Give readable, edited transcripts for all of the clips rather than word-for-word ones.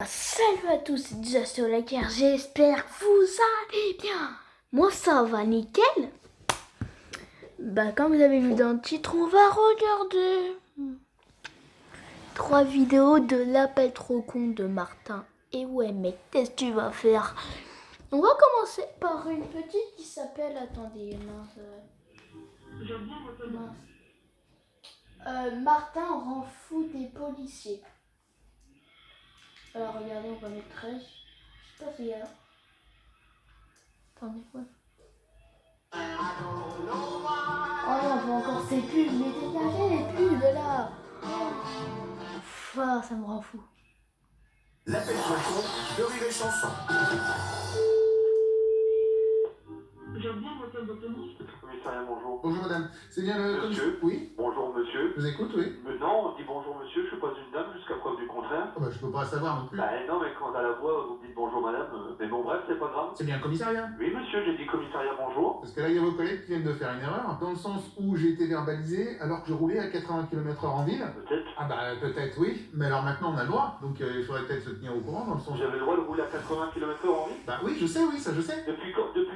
Salut à tous, c'est Disaster Laker, j'espère que vous allez bien. Moi ça va nickel. Comme vous avez vu dans le titre, on va regarder 3 vidéos de l'appel trop con de Martin. Et ouais mec, qu'est-ce que tu vas faire? On va commencer par une petite qui s'appelle, attendez, Martin rend fou des policiers. Alors regardez, on va mettre 13. Je sais pas s'il y a... Attendez, ouais. Oh non, on voit encore ces pubs, mais dégagez les pubs de là. Ça me rend fou. L'appel trop con de Rire et Chanson. J'aime bien votre d'autonomie. Commissariat, bonjour. Bonjour madame, c'est bien le Monsieur. Oui, Bonjour monsieur. je vous écoute, oui. Mais non, on dit bonjour monsieur, je suis pas une dame jusqu'à preuve du contraire. Oh, je peux pas savoir non plus. Bah non, mais quand à la voix vous me dites bonjour madame, mais bon bref, c'est pas grave. C'est bien le commissariat. Oui monsieur, j'ai dit commissariat bonjour. Parce que là, il y a vos collègues qui viennent de faire une erreur, dans le sens où j'ai été verbalisé alors que je roulais à 80 km/h en ville. Peut-être. Ah bah peut-être oui, mais alors maintenant on a le droit, donc il faudrait peut-être se tenir au courant dans le sens... J'avais le droit de rouler à 80 km/h en ville. Bah oui, je sais, oui, ça je sais. Depuis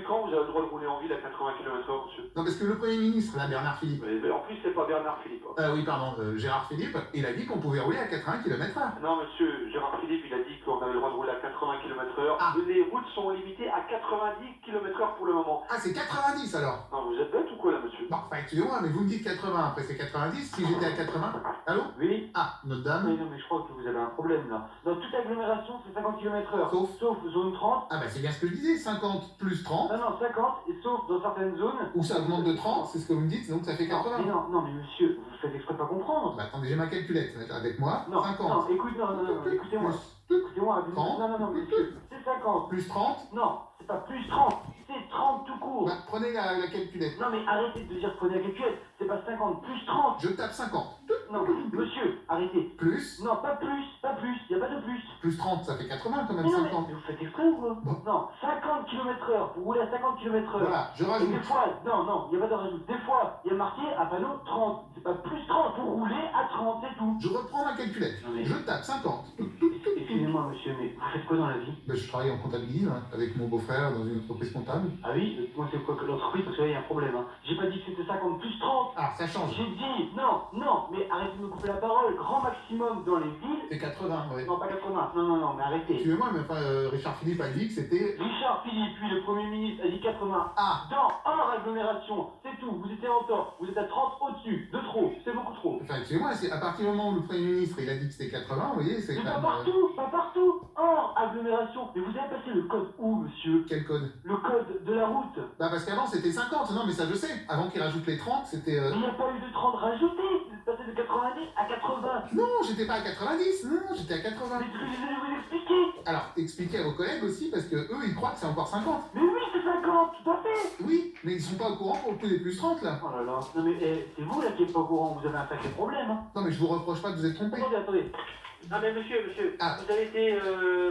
quand vous avez le droit de rouler en ville à 80 km/h, monsieur? Non, parce que le Premier ministre, là, Bernard Philippe... Mais en plus, c'est pas Bernard Philippe. Oui, pardon, Gérard Philippe, il a dit qu'on pouvait rouler à 80 km/h. Non monsieur, Gérard Philippe, il a dit qu'on avait le droit de rouler à 80 km/h. Ah. Les routes sont limitées à 90 km/h pour le moment. Ah, c'est 90 alors. Non, vous êtes bête ou quoi là monsieur? Bon, enfin, excusez-moi, mais vous me dites 80, après c'est 90, si j'étais à 80... Allô? Oui. Ah, notre dame. Oui, non, mais je crois que vous avez un problème là. Dans toute agglomération, c'est 50 km/h. Sauf zone 30. Ah bah c'est bien ce que je disais, 50 plus 30, Non, non, 50, et sauf dans certaines zones. ou ça augmente de 30, c'est ce que vous me dites, donc ça fait Non, 80. mais non, non, mais monsieur, vous faites exprès de pas comprendre. Bah attendez, j'ai ma calculette avec moi, Non, 50. non, écoute, non, écoutez-moi. Écoutez-moi, non, monsieur, c'est 50. Plus 30, Non, c'est pas plus 30, c'est 30 tout court. bah prenez la calculette. Non, mais arrêtez de dire prenez la calculette, c'est pas 50, plus 30. Je tape 50. Non, monsieur, arrêtez. Plus, Non, pas plus, y a pas de plus. plus 30, ça fait 80 quand même, Mais non, 50. mais vous faites exprès ou quoi? Bon. Non, 50 km/h, vous roulez à 50 km/h. Voilà, je Et des rajoute. fois, non, il n'y a pas de rajout. Des fois, il y a marqué un panneau 30. C'est pas plus 30, vous roulez à 30, c'est tout. Je reprends ma calculette. Non, mais- Je tape 50. Excusez-moi, monsieur, mais vous faites quoi dans la vie? Bah, je travaille en comptabilité hein, avec mon beau-frère dans une entreprise comptable. Ah oui, moi c'est quoi que l'entreprise, parce que là, il y a un problème. Hein. J'ai pas dit que c'était 50 plus 30. Ah, ça change. J'ai dit, non, mais arrêtez de me couper la parole. Grand maximum dans les villes. C'est 80, ouais. Non, pas 80. Non, mais arrêtez. Excusez-moi, mais enfin, Richard Philippe a dit que c'était... Richard Philippe, puis le Premier ministre, a dit 80. Ah, Hors agglomération, c'est tout. Vous étiez en tort. Vous êtes à 30 au-dessus. De trop. C'est beaucoup trop. enfin, excusez-moi, c'est à partir du moment où le Premier ministre il a dit que c'était 80, vous voyez, c'est Mais quand pas même... partout. Hors agglomération. Mais vous avez passé le code où, monsieur? Quel code? Le code de la route. Bah parce qu'avant c'était 50, non mais ça je sais. Avant qu'ils rajoutent les 30, c'était... Il n'y a pas eu de 30 rajouté. Vous êtes passé de 90 à 80. Non, j'étais pas à 90, non, j'étais à 80. Mais ce que je vais vous expliquer. Alors, expliquez à vos collègues aussi, parce que eux ils croient que c'est encore 50. Mais oui, c'est 50, tout à fait. Oui, mais ils sont pas au courant pour le coup des plus 30 là. Oh là là. Non mais c'est vous là qui êtes pas au courant. Vous avez un sacré problème. Hein. Non mais je vous reproche pas de vous être trompé. Attendez. Non mais monsieur, Ah. vous avez été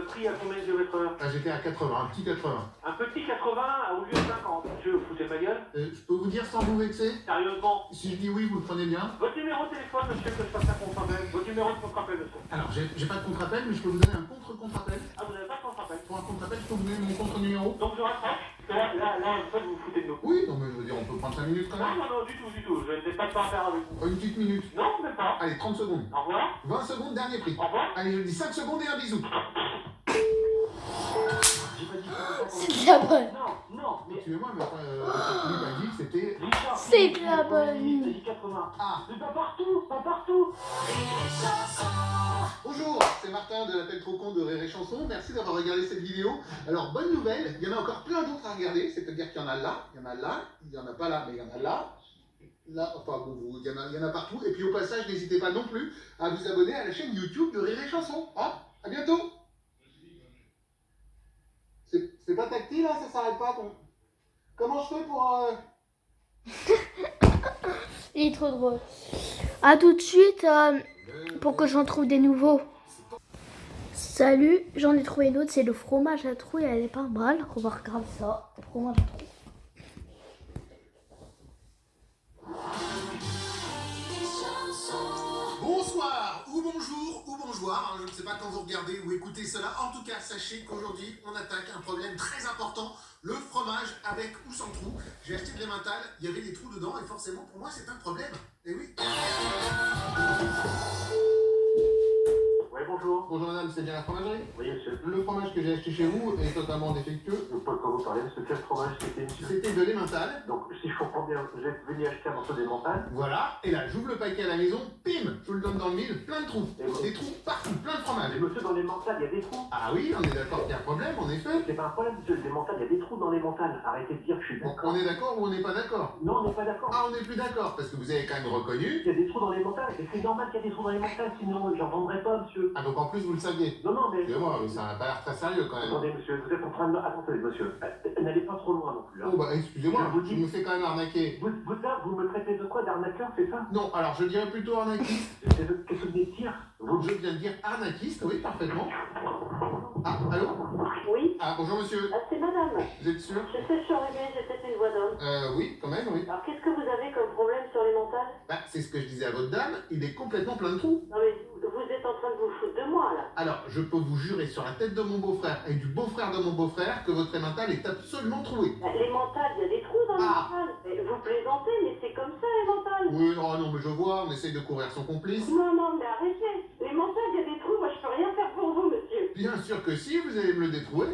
pris à combien de km/h? Ah, j'étais à 80, un petit 80. Un petit 80 au lieu de 50. Monsieur, vous foutez de ma gueule? Je peux vous dire sans vous vexer? Sérieusement? Si je dis oui, vous le prenez bien. Votre numéro de téléphone, monsieur, que je fasse un contre-appel. Votre numéro de contre-appel, monsieur. Alors, j'ai pas de contre-appel, mais je peux vous donner un contre-contre-appel. Ah, vous n'avez pas de contre-appel? Pour un contre-appel, je peux vous donner mon contre-numéro. Donc je raccroche. Là, en fait, vous vous foutez de nous. Oui, non mais je veux dire, on peut prendre 5 minutes quand même. Non, du tout. Je n'ai pas de temps à faire avec vous. Une petite minute. Non, même pas. Allez, 30 secondes. Au revoir. 20 secondes, dernier prix. Au revoir. Allez, je dis 5 secondes et un bisou. J'ai pas dit que C'est de la bonne. Non, mais... Excusez-moi, mais enfin, Richard Philippe a dit que c'était... Richard, C'est de la bonne. Il a dit 80. Ah, Mais pas partout. bonjour, c'est Martin de l'appel trop con de Rire et Chanson. Merci d'avoir regardé cette vidéo. Alors, bonne nouvelle, il y en a encore plein d'autres à regarder. C'est-à-dire qu'il y en a là, il y en a là, il y en a pas là, mais il y en a là. Là, enfin bon, il y en a partout. Et puis au passage, n'hésitez pas non plus à vous abonner à la chaîne YouTube de Rire et Chanson. Hein, à bientôt. C'est pas tactile, hein, ça s'arrête pas. Comment je fais pour... Il est trop drôle. A tout de suite pour que j'en trouve des nouveaux. Salut, j'en ai trouvé d'autres. C'est le fromage à trouille, elle est pas mal. On va regarder ça. Le fromage à trouille. Bonsoir, ou bonjour, voir, hein, je ne sais pas quand vous regardez ou écoutez cela. En tout cas, sachez qu'aujourd'hui, on attaque un problème très important, le fromage avec ou sans trou. J'ai acheté de l'emmental, il y avait des trous dedans et forcément, pour moi, c'est un problème. Eh oui. Ouais, bonjour. Bonjour madame, c'est bien la fromagerie? Oui, monsieur. Le fromage que j'ai acheté chez vous est totalement défectueux. Je ne sais pas de quoi vous parlez, parce que quel fromage c'était, monsieur? C'était de l'emmental. Donc, si je comprends bien, vous êtes venu acheter un morceau d'emmental. Voilà, et là, j'ouvre le paquet à la maison, bim, je vous le donne dans le mille, plein de trous. Des trous partout, plein de fromage. Mais monsieur, dans l'emmental, il y a des trous. Ah oui, on est d'accord qu'il y a un problème, en effet. C'est pas un problème, monsieur, l'emmental, il y a des trous dans l'emmental. Arrêtez de dire que je suis Bon, d'accord. on est d'accord ou on n'est pas d'accord? Non, on n'est pas d'accord. Ah, on n'est plus d'accord, parce que vous avez quand même reconnu. Il y a des trous dans l'emmental, et c'est normal qu'il y ait des trous dans l'emmental, sinon j'en vendrai pas, monsieur. Ah, donc en plus, vous le saviez. Non, non, mais... Excusez-moi, mais ça n'a pas l'air très sérieux quand même. Attendez, monsieur, vous êtes en train de... Attendez, monsieur, n'allez pas trop loin non plus. Hein. Oh, bah, excusez-moi, Je vous je dis- me fais quand même arnaquer. Vous me traitez de quoi, d'arnaqueur, c'est ça? Non, alors je dirais plutôt arnaquiste. Qu'est-ce que vous venez de dire? Vous... Je viens de dire arnaquiste, oui, parfaitement. Ah, allô? Oui, Ah, bonjour monsieur, c'est madame. vous êtes sûr? Je sais que je suis arrivée, j'ai peut-être une voix d'homme. Oui, quand même, oui. Alors qu'est-ce que vous avez comme problème sur les mentales? Bah, c'est ce que je disais à votre dame, il est complètement plein de trous. Non mais vous êtes en train de vous foutre de moi là. Alors, je peux vous jurer sur la tête de mon beau-frère et du beau-frère de mon beau-frère que votre emmental est absolument troué. Les mentales, il y a des trous dans les Ah. mentales. Mais vous plaisantez, mais c'est comme ça les mentales. Oui, non, non, mais je vois, on essaye de courir son complice. Non, non, mais arrêtez. Les mentales, il y a des trous, moi je peux rien faire pour vous, monsieur. Bien sûr que si, vous allez me le détrouer.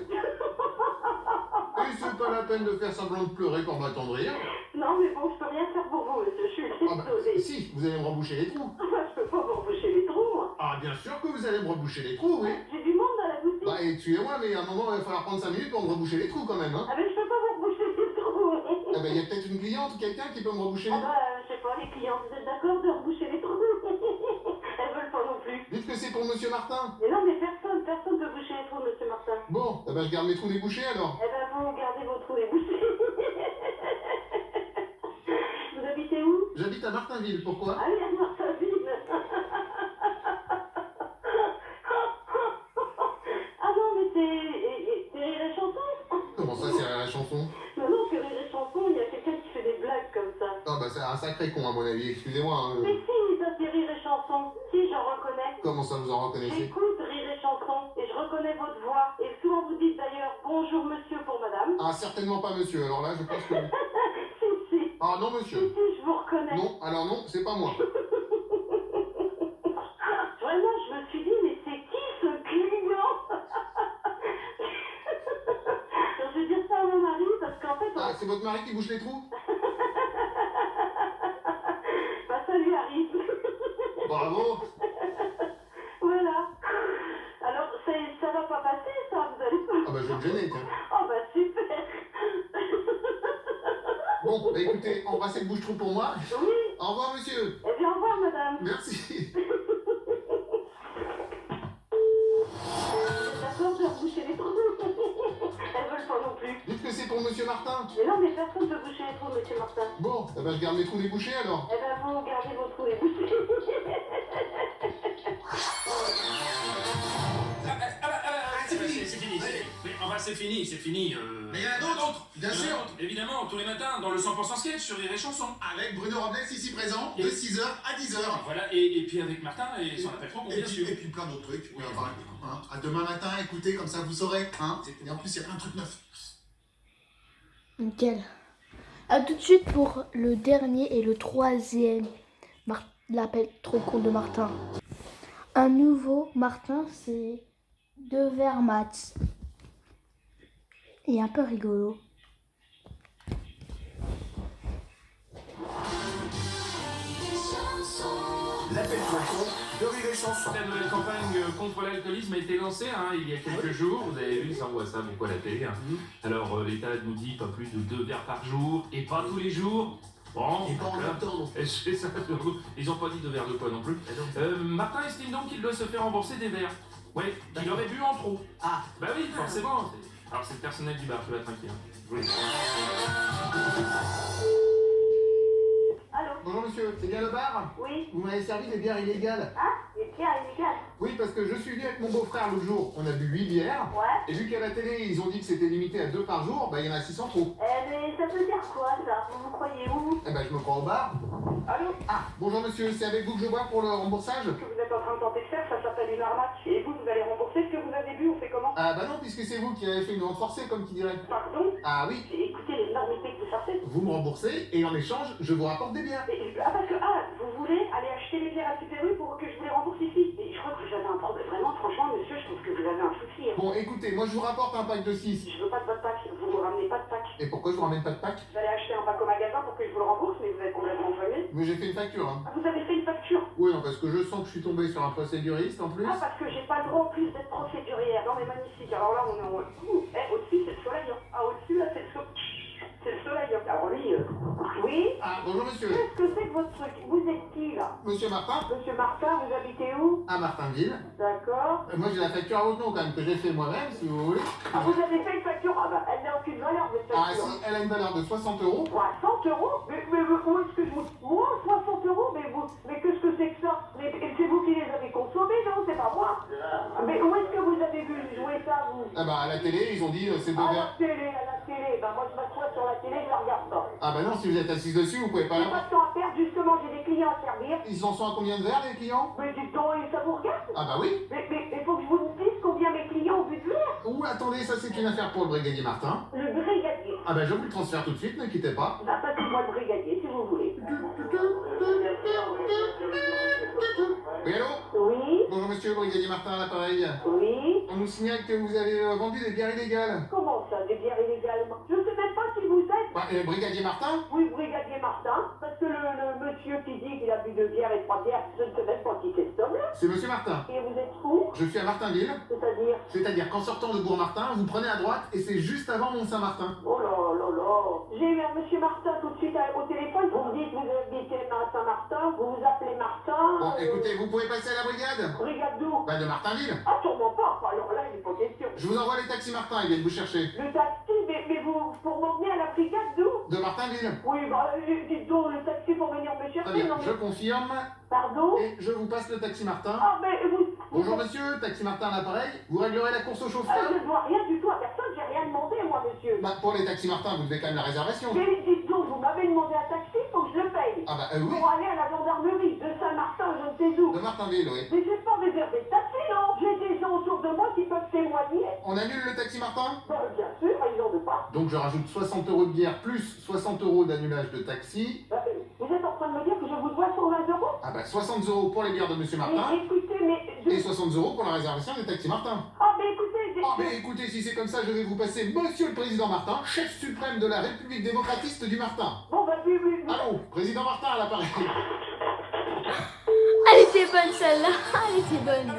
Et c'est pas la peine de faire semblant de pleurer pour m'attendrir. Non, mais bon, je peux rien faire pour vous, monsieur. Je suis Ah bah, désolée. si, vous allez me reboucher les trous. Moi, je peux pas vous reboucher les trous, moi. Ah, bien sûr que vous allez me reboucher les trous, oui. J'ai du monde dans la boutique. Bah, excusez-moi, mais à un moment, il va falloir prendre 5 minutes pour me reboucher les trous quand même, hein. Ah, mais je peux pas vous reboucher les trous. Ah bah, il y a peut-être une cliente ou quelqu'un qui peut me reboucher les Ah trous. bah, je sais pas, les clients, vous êtes d'accord de reboucher les trous? Elles veulent pas non plus. Dites que c'est pour monsieur Martin. Mais non, mais personne peut boucher les trous, monsieur Martin. Bon, eh ben, je garde mes trous débouchés alors. Eh ben, vous gardez vos trous débouchés. Vous habitez où? J'habite à Martinville, pourquoi? Ah oui, à Martinville. Ah non, mais c'est Rire et Chanson. Comment ça, c'est la chanson? Non, non, c'est Rire et Chanson, il y a quelqu'un qui fait des blagues comme ça. Ah bah, c'est un sacré con à mon avis, excusez-moi. Hein. Mais si, ça c'est Rire et Chanson. Si, j'en reconnais. Comment ça, vous en reconnaissez? J'écoute Rire et Chanson et je reconnais votre voix. Et souvent vous dites d'ailleurs bonjour monsieur pour madame. Ah, certainement pas monsieur, alors là, je pense que... Si, si. Ah non, Si, monsieur. si, je vous reconnais. Non, alors non, c'est pas moi. Vraiment, je me suis dit, mais c'est qui ce client? Je vais dire ça à mon mari parce qu'en fait, Ah, c'est votre mari qui bouche les trous? bah, ça lui arrive. Bravo. Voilà. Alors, ça va pas passer, ça, vous allez pas. Ah bah, je vais me gêner, tiens. Oh, bah, super. Bon, bah écoutez, embrassez le bouche-trou pour moi. Oui. Au revoir, monsieur. Eh bien, au revoir, madame. Merci. D'accord de reboucher les trous. Elles veulent pas non plus. Dites que c'est pour monsieur Martin. Mais non, mais personne peut boucher les trous, monsieur Martin. Bon, eh ben, je garde mes trous débouchés alors. Eh ben, vous gardez vos trous débouchés. C'est fini. Mais enfin, c'est fini. Mais il y en a d'autres, bien sûr. Évidemment, tous les matins, dans le 100% sketch sur Rire et Chanson. Avec Bruno Robles ici présent, de 6h à 10h. Voilà, et puis avec Martin et son appel trop con, Et bien puis, sûr. et puis plein d'autres trucs. Oui, enfin, hein, à demain matin, écoutez, comme ça vous saurez. Hein. Et en plus, il y a plein de trucs neufs. Nickel. A tout de suite pour le dernier et le troisième. L'appel trop con de Martin. Un nouveau Martin, c'est 2 verres mat. Et un peu rigolo. L'appel trop con de Rire et Chanson. La nouvelle campagne contre l'alcoolisme a été lancée il y a quelques jours. Vous avez vu, ça on voit ça beaucoup à la télé. Hein. Alors l'État nous dit pas plus de 2 verres par jour et pas tous les jours. Bon, Et pas en même temps. et c'est ça, ils ont pas dit 2 verres de quoi non plus. Martin estime donc qu'il doit se faire rembourser des verres. Oui, qu'il aurait bu en trop. Ah. Bah oui, forcément. Alors c'est le personnel du bar qui va tranquille. Hein. Je vous le dis. Allô? Bonjour monsieur, c'est bien le bar? Oui. Vous m'avez servi des bières illégales. Hein? Les pierres illégales. Oui, parce que je suis venu avec mon beau-frère l'autre jour. On a bu 8 bières. Ouais. Et vu qu'à la télé, ils ont dit que c'était limité à 2 par jour, bah il y en a 600 trop. Mais ça veut dire quoi, ça? Vous croyez où? Eh ben, je me crois au bar. Allô? Ah, bonjour monsieur, c'est avec vous que je bois pour le remboursage? Ce que vous êtes en train de tenter de faire, ça s'appelle une arnaque. Et vous allez rembourser ce que vous avez bu, on fait comment? Ah bah non, puisque c'est vous qui avez fait une vente forcée, comme qui dirait. Pardon? Ah oui, Écoutez l'énormité que vous sortez. vous me remboursez et en échange, je vous rapporte des bières. Parce que, vous voulez aller acheter les bières à Super U pour que je vous les rembourse ici? Et je crois que vous avez un problème. Vraiment, franchement, monsieur, je trouve que vous avez un souci. Bon, écoutez, moi je vous rapporte un pack de 6. Je veux pas de votre pack, vous me ramenez pas de pack. Et pourquoi je vous ramène pas de pack? Vous allez acheter un pack au magasin pour que je vous le rembourse, mais vous êtes complètement joyeux. Mais j'ai fait une facture, hein. Vous avez fait une facture? Oui, non, parce que je sens que je suis tombé sur un procéduriste en plus. Parce que j'ai pas le droit en plus d'être procédurière. Non, mais magnifique. Alors là, on est en... au-dessus, c'est le soleil. Hein. Au-dessus, là, c'est le soleil. C'est le soleil. Hein. Alors lui, oui? Ah, bonjour monsieur. Qu'est-ce que c'est que votre truc? Vous êtes qui, là? Monsieur Martin? Monsieur Martin, vous habitez où? À Martinville. D'accord. Moi j'ai la facture à votre nom quand même, que j'ai fait moi-même, si vous voulez. Vous avez fait une facture? Elle n'a aucune valeur, votre Ah facture. si, elle a une valeur de 60 euros. 60 euros? Mais où est-ce que je vous... Moi, 60 euros? Mais qu'est-ce que c'est que ça? Mais c'est vous qui les avez consommés, non? C'est pas moi. Mais où est-ce que vous avez vu jouer ça, vous? Ah bah à la télé, ils ont dit c'est deux À la verres. télé, à la télé. Bah moi, je m'assois sur la télé, je la regarde pas. Ah bah non, si vous êtes assise dessus, vous pouvez pas J'ai la pas voir. de temps à perdre, justement, j'ai des clients à servir. Ils en sont à combien de verres les clients? Mais dites donc, et ça vous regarde? Ah bah oui. Mais il faut que je vous dise combien mes clients ont bu de verre. Ouh, attendez, ça c'est une affaire pour le brigadier Martin. Le brigadier. Ah bah je vous le transfère tout de suite, ne quittez pas. Bah, passez-moi le brigadier, si vous voulez. Oui, allô? Oui? Bonjour monsieur le brigadier Martin à l'appareil. Oui? On nous signale que vous avez vendu des bières illégales. Comment ça, des bières illégalement? Je sais même pas qui vous êtes. Bah, brigadier Martin? Oui, brigadier Martin. Parce que le monsieur qui dit qu'il a bu 2 bières et 3 bières, je ne sais même pas qui c'est cet homme-là. C'est monsieur Martin. Et vous êtes où? Je suis à Martinville. C'est-à-dire? C'est-à-dire qu'en sortant de Bourg-Martin, vous prenez à droite et c'est juste avant Mont-Saint-Martin. Oh là là là. J'ai eu un monsieur Martin tout de suite au téléphone. Vous me dites que vous habitez à Saint-Martin, vous vous appelez Martin. Bon, écoutez, vous pouvez passer à la brigade? Brigade d'où? Bah, de Martinville. Ah, sûrement pas. Alors là, il n'est pas question. Je vous envoie les taxis Martin, ils viennent vous chercher. Le taxi, mais vous, pour m'emmener à la brigade d'où? De Martinville. Oui, bah, dites donc, le taxi pour venir me Très chercher, bien, non je mais... confirme. Pardon? Et je vous passe le taxi Martin. Ah, mais vous... Bonjour monsieur, taxi Martin à l'appareil. Vous réglerez la course au Ah, chauffeur? je ne dois rien du tout à personne, j'ai rien demandé, moi, monsieur. Bah, pour les taxis Martin, vous devez quand même la réservation. Mais dites donc, vous m'avez demandé un taxi, faut que je le paye. Ah bah, oui. Pour aller à la gendarmerie de Saint-Martin, je ne sais où. De Martinville, oui. Mais j'ai pas réservé de taxi, non? J'ai des gens autour de moi qui peuvent témoigner. On annule le taxi Martin? Bah, bien sûr, ils n'en veulent pas. Donc je rajoute 60 euros de bière plus 60 euros d'annulage de taxi. Bah, vous êtes en train de me dire que je vous dois 120 euros? Ah bah 60 euros pour les bières de monsieur Martin. Mais écoutez, mais... Et 60 euros pour la réservation des taxis Martin. Ah, mais écoutez... Ah mais écoutez, si c'est comme ça, je vais vous passer monsieur le président Martin, chef suprême de la République démocratiste du Martin. Bon, bah, oui. Allô, président Martin à l'appareil. Elle était bonne celle-là. Elle était bonne.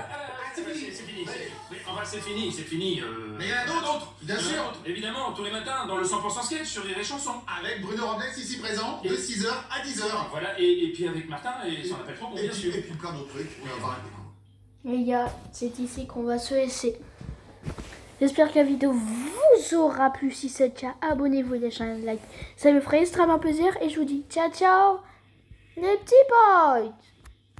C'est fini. Mais enfin, c'est fini. Mais il y en a d'autres, bien Il y en a sûr. d'autres, évidemment, tous les matins, dans le 100% sketch sur Rire et Chanson. Avec Bruno Robles ici présent, de 6h à 10h. Voilà, et puis avec Martin et son appel trop con, bien sûr. Et puis plein d'autres trucs. Mais enfin, Les gars, c'est ici qu'on va se laisser. J'espère que la vidéo vous aura plu. Si c'est le cas, abonnez-vous et lâchez un like. Ça me ferait extrêmement plaisir. Et je vous dis ciao ciao les petits potes.